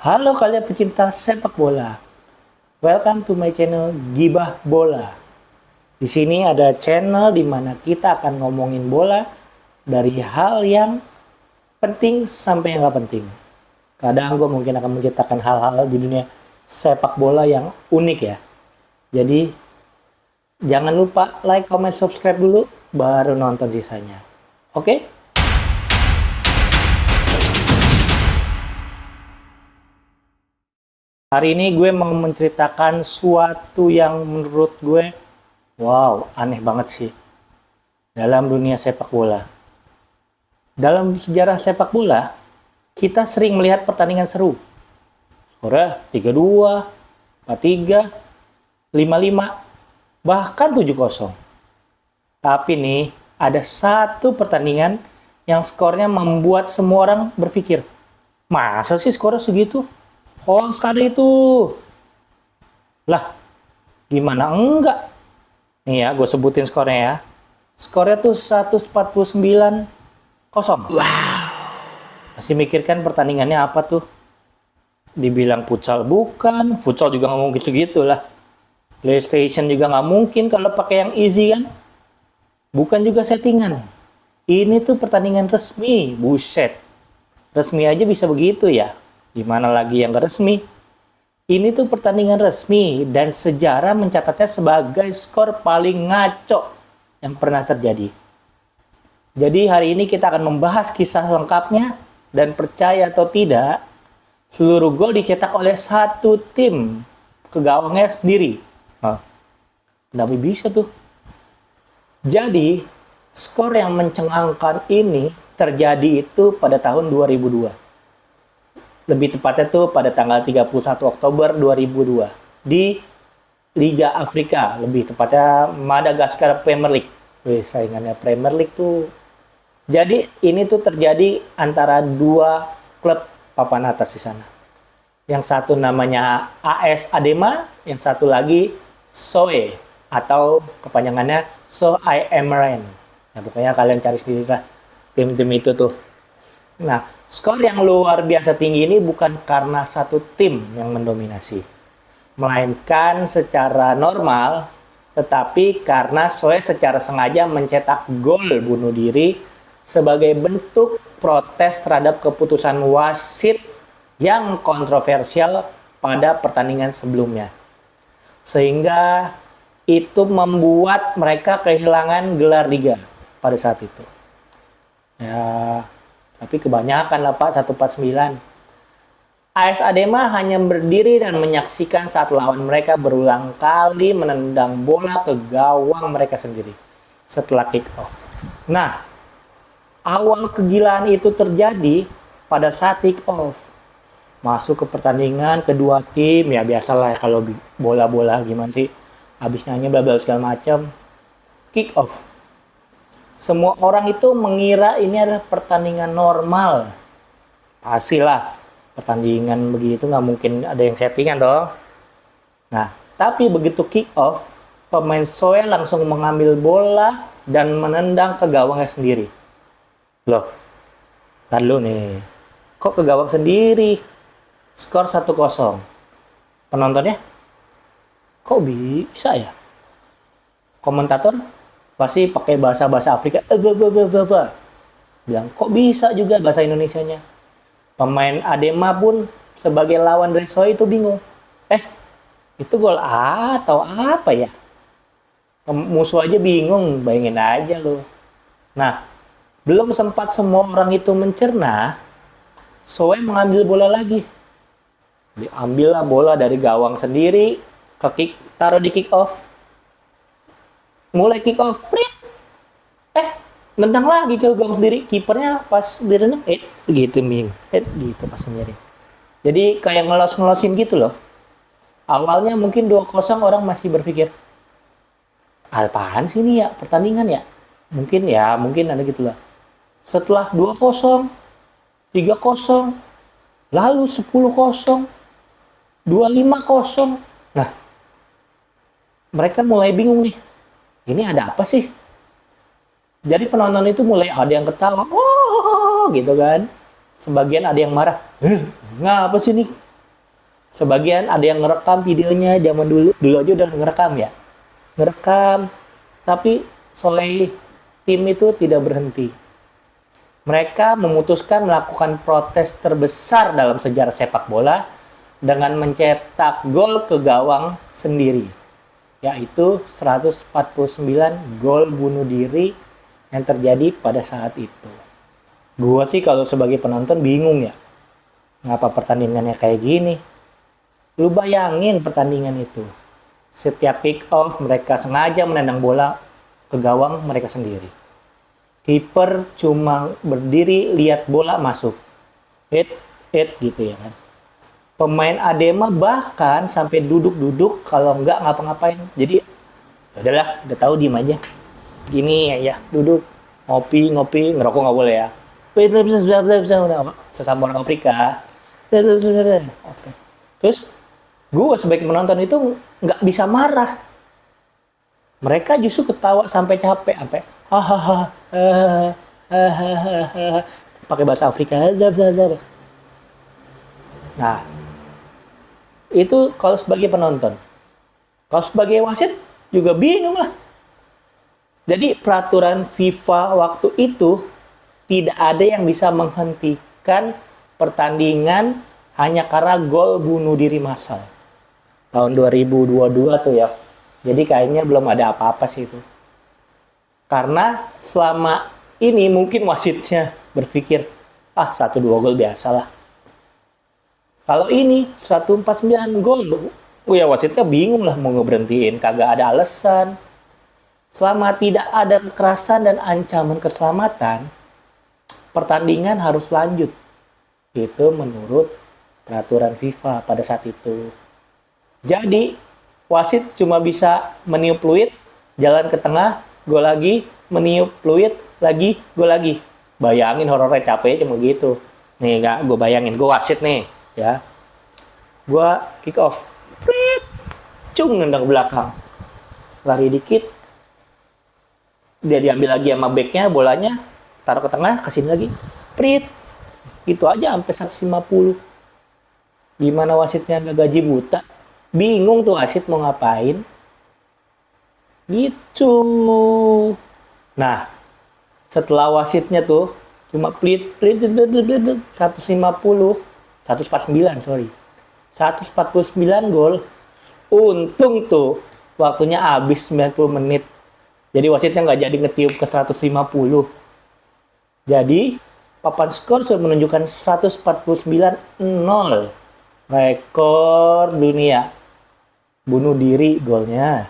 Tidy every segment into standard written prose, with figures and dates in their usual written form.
Halo kalian pecinta sepak bola. Welcome to my channel Gibah Bola. Di sini ada channel di mana kita akan ngomongin bola dari hal yang penting sampai yang nggak penting. Kadang gue mungkin akan menceritakan hal-hal di dunia sepak bola yang unik ya. Jadi jangan lupa like, comment, subscribe dulu baru nonton sisanya. Oke? Hari ini gue mau menceritakan suatu yang menurut gue, wow, aneh banget sih. Dalam dunia sepak bola. Dalam sejarah sepak bola, kita sering melihat pertandingan seru. Skornya 3-2, 4-3, 5-5, bahkan 7-0. Tapi nih, ada satu pertandingan yang skornya membuat semua orang berpikir, masa sih skornya segitu? Hoax kali itu. Lah, gimana enggak? Nih ya, gue sebutin skornya ya. Skornya tuh 149-0. Wow. Masih mikirkan pertandingannya apa tuh? Dibilang futsal bukan, futsal juga nggak mungkin segitu lah. PlayStation juga nggak mungkin kalau pakai yang easy kan? Bukan juga settingan. Ini tuh pertandingan resmi, buset. Resmi aja bisa begitu ya. Gimana lagi yang gak resmi? Ini tuh pertandingan resmi dan sejarah mencatatnya sebagai skor paling ngaco yang pernah terjadi. Jadi hari ini kita akan membahas kisah lengkapnya dan percaya atau tidak, seluruh gol dicetak oleh satu tim ke gawangnya sendiri. Kenapa bisa tuh? Jadi, skor yang mencengangkan ini terjadi itu pada tahun 2002. Lebih tepatnya tuh pada tanggal 31 Oktober 2002 di Liga Afrika, lebih tepatnya Madagaskar Premier League. Wih, saingannya Premier League tuh. Jadi ini tuh terjadi antara dua klub papan atas di sana. Yang satu namanya AS Adema, yang satu lagi SOE atau kepanjangannya SOE Emeren. Nah, pokoknya kalian cari sendiri lah tim-tim itu tuh. Nah, skor yang luar biasa tinggi ini bukan karena satu tim yang mendominasi, melainkan secara normal, tetapi karena SOE secara sengaja mencetak gol bunuh diri sebagai bentuk protes terhadap keputusan wasit yang kontroversial pada pertandingan sebelumnya. Sehingga itu membuat mereka kehilangan gelar liga pada saat itu. Ya, tapi kebanyakan lah Pak, 149. AS Adema hanya berdiri dan menyaksikan saat lawan mereka berulang kali menendang bola ke gawang mereka sendiri setelah kick off. Nah, awal kegilaan itu terjadi pada saat kick off. Masuk ke pertandingan kedua tim, ya biasalah kalau bola-bola gimana sih, habis nyanyi bla bla segala macam. Kick off. Semua orang itu mengira ini adalah pertandingan normal. Pastilah, pertandingan begitu nggak mungkin ada yang settingan toh. Nah, tapi begitu kick off, pemain SOE langsung mengambil bola dan menendang ke gawangnya sendiri. Loh, tar dulu nih. Kok ke gawang sendiri? Skor 1-0. Penontonnya? Kok bisa ya? Komentator? Pasti pakai bahasa Afrika, bilang kok bisa juga bahasa Indonesianya. Pemain Adema pun sebagai lawan dari SOE itu bingung. Itu gol A atau apa ya? Musuh aja bingung, bayangin aja loh. Nah, belum sempat semua orang itu mencerna, SOE mengambil bola lagi. Diambillah bola dari gawang sendiri, taruh di kick off. Mulai kick off, nendang lagi ke gawang sendiri. Kipernya pas direndang, gitu gitu pas sendiri. Jadi kayak ngelos-ngelosin gitu loh. Awalnya mungkin 2-0 orang masih berpikir, apaan sih ini ya pertandingan ya? Mungkin ada gitu lah. Setelah 2-0, 3-0, lalu 10-0, 25-0. Nah, mereka mulai bingung nih. Ini ada apa sih? Jadi penonton itu mulai ada yang ketawa, oh gitu kan. Sebagian ada yang marah, ngapa sih nih Sebagian ada yang ngerekam videonya zaman dulu. Dulu aja udah ngerekam ya. Ngerekam. Tapi Soe tim itu tidak berhenti. Mereka memutuskan melakukan protes terbesar dalam sejarah sepak bola dengan mencetak gol ke gawang sendiri, yaitu 149 gol bunuh diri yang terjadi pada saat itu. Gua sih kalau sebagai penonton bingung ya, ngapa pertandingannya kayak gini. Lu bayangin pertandingan itu. Setiap kick off mereka sengaja menendang bola ke gawang mereka sendiri. Kiper cuma berdiri lihat bola masuk. Hit gitu ya kan. Pemain Adema bahkan sampai duduk-duduk kalau nggak ngapa-ngapain. Jadi udahlah, udah tahu diem aja. Gini ya, duduk ngopi, ngerokok nggak boleh ya. Sesama orang Afrika. Oke. Terus gue sebagai penonton itu nggak bisa marah. Mereka justru ketawa sampai capek, sampai hahaha, pakai bahasa Afrika. Nah, itu kalau sebagai penonton. Kalau sebagai wasit juga bingung lah. Jadi peraturan FIFA waktu itu tidak ada yang bisa menghentikan pertandingan hanya karena gol bunuh diri massal. Tahun 2022 tuh ya. Jadi kayaknya belum ada apa-apa sih itu. Karena selama ini mungkin wasitnya berpikir, 1-2 gol biasalah. Kalau ini 149 gol, ya wasitnya bingung lah mau ngeberhentiin, kagak ada alasan. Selama tidak ada kekerasan dan ancaman keselamatan, pertandingan harus lanjut. Itu menurut peraturan FIFA pada saat itu. Jadi, wasit cuma bisa meniup fluid, jalan ke tengah, gol lagi, meniup fluid, lagi, gol lagi. Bayangin horornya capek cuma gitu. Nih, nggak, gue bayangin, gue wasit nih, ya. Gue kick off, prit, cung nendang belakang. Lari dikit, dia diambil lagi sama backnya, bolanya, taruh ke tengah, kasih lagi, prit. Gitu aja sampai 150. Gimana wasitnya nggak gaji buta? Bingung tuh wasit mau ngapain. Gitu. Nah, setelah wasitnya tuh cuma plit 150, 149 sorry. 149 gol. Untung tuh waktunya habis 90 menit. Jadi wasitnya nggak jadi ngetiup ke 150. Jadi papan skor sudah menunjukkan 149-0. Rekor dunia. Bunuh diri golnya.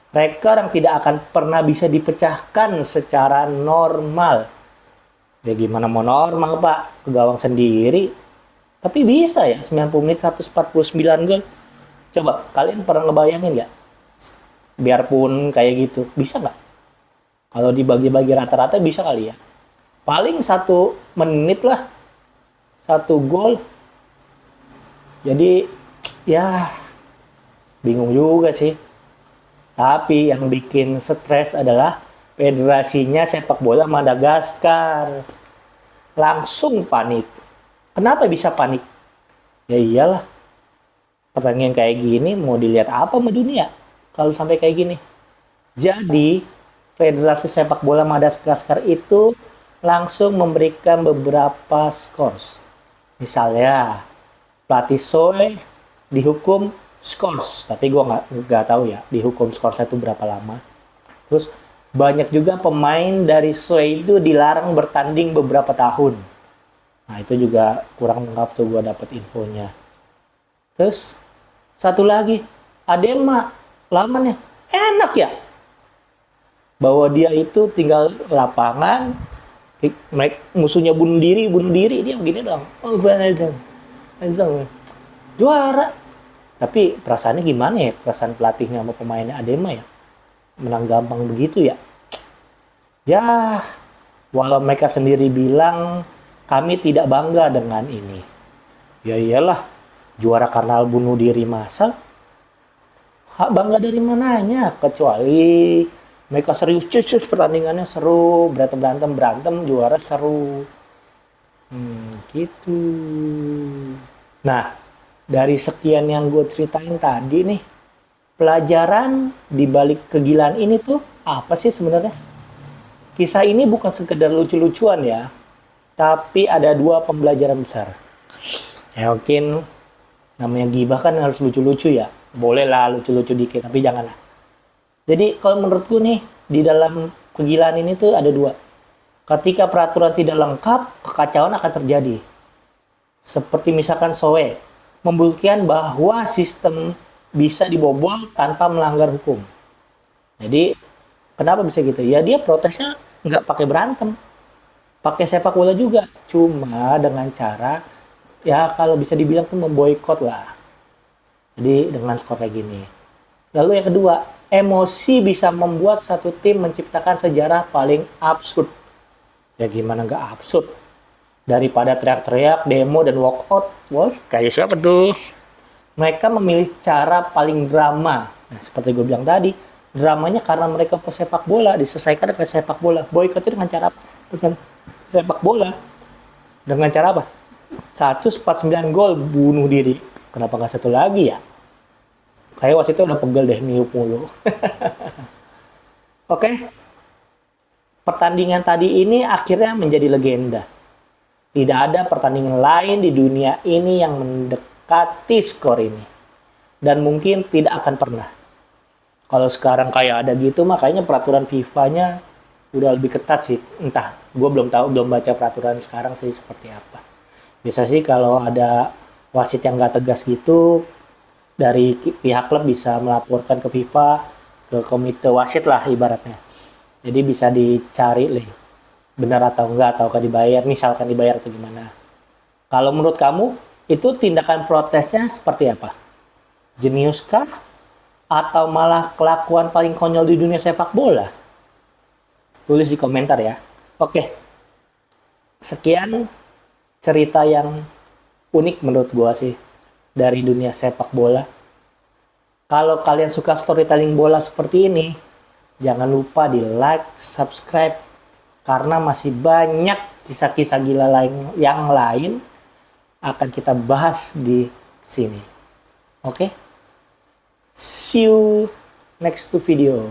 Rekor yang tidak akan pernah bisa dipecahkan secara normal. Ya gimana mau normal Pak? Ke gawang sendiri. Tapi bisa ya 90 menit 149 gol. Coba kalian pernah ngebayangin nggak? Biarpun kayak gitu. Bisa nggak? Kalau dibagi-bagi rata-rata bisa kali ya. Paling 1 menit lah. 1 gol. Jadi ya bingung juga sih. Tapi yang bikin stres adalah Federasinya Sepak Bola Madagaskar. Langsung panik. Kenapa bisa panik? Ya iyalah. Pertandingan kayak gini mau dilihat apa sama dunia? Kalau sampai kayak gini. Jadi, Federasi Sepak Bola Madagaskar itu langsung memberikan beberapa skors. Misalnya, pelatih Soe dihukum skors, tapi gue nggak tahu ya dihukum skorsnya itu berapa lama. Terus banyak juga pemain dari Soe itu dilarang bertanding beberapa tahun. Nah itu juga kurang lengkap tuh gue dapet infonya. Terus satu lagi, Adema lamannya enak ya, bahwa dia itu tinggal lapangan, musuhnya bunuh diri dia begini dong, juara. Tapi perasaannya gimana ya, perasaan pelatihnya sama pemainnya Adema ya? Menang gampang begitu ya? Ya, walau mereka sendiri bilang kami tidak bangga dengan ini. Ya iyalah, juara karena bunuh diri massal. Hak bangga dari mananya? Kecuali mereka serius, pertandingannya seru, berantem, juara seru. Gitu. Nah, Dari sekian yang gue ceritain tadi nih, pelajaran di balik kegilaan ini tuh apa sih sebenarnya? Kisah ini bukan sekedar lucu-lucuan ya, tapi ada dua pembelajaran besar. Ya mungkin namanya gibah kan harus lucu-lucu ya. Boleh lah lucu-lucu dikit, tapi janganlah. Jadi kalau menurutku nih, di dalam kegilaan ini tuh ada dua. Ketika peraturan tidak lengkap, kekacauan akan terjadi. Seperti misalkan Soe, membuktikan bahwa sistem bisa dibobol tanpa melanggar hukum. Jadi, kenapa bisa gitu? Ya dia protesnya nggak pakai berantem, pakai sepak bola juga. Cuma dengan cara, ya kalau bisa dibilang tuh memboikot lah. Jadi dengan skor kayak gini. Lalu yang kedua, emosi bisa membuat satu tim menciptakan sejarah paling absurd. Ya gimana nggak absurd? Daripada teriak-teriak, demo, dan walkout. Wah, kayak siapa tuh? Mereka memilih cara paling drama. Nah, seperti gue bilang tadi, dramanya karena mereka pesepak bola, diselesaikan dengan sepak bola. Boykot itu dengan cara apa? Dengan sepak bola. Dengan cara apa? 149 gol bunuh diri. Kenapa nggak satu lagi ya? Kayak wasitnya udah pegel deh, niup mulu. Oke, pertandingan tadi ini akhirnya menjadi legenda. Tidak ada pertandingan lain di dunia ini yang mendekati skor ini. Dan mungkin tidak akan pernah. Kalau sekarang kayak ada gitu, makanya peraturan FIFA-nya udah lebih ketat sih. Entah, gue belum tahu, belum baca peraturan sekarang sih seperti apa. Biasa sih kalau ada wasit yang nggak tegas gitu, dari pihak klub bisa melaporkan ke FIFA, ke komite wasit lah ibaratnya. Jadi bisa dicari nih, benar atau enggak, ataukah dibayar, misalkan dibayar atau gimana. Kalau menurut kamu, itu tindakan protesnya seperti apa? Jenius kah? Atau malah kelakuan paling konyol di dunia sepak bola? Tulis di komentar ya. Oke, sekian cerita yang unik menurut gua sih dari dunia sepak bola. Kalau kalian suka storytelling bola seperti ini, jangan lupa di like, subscribe, karena masih banyak kisah-kisah gila lain yang lain akan kita bahas di sini. Oke? See you next video.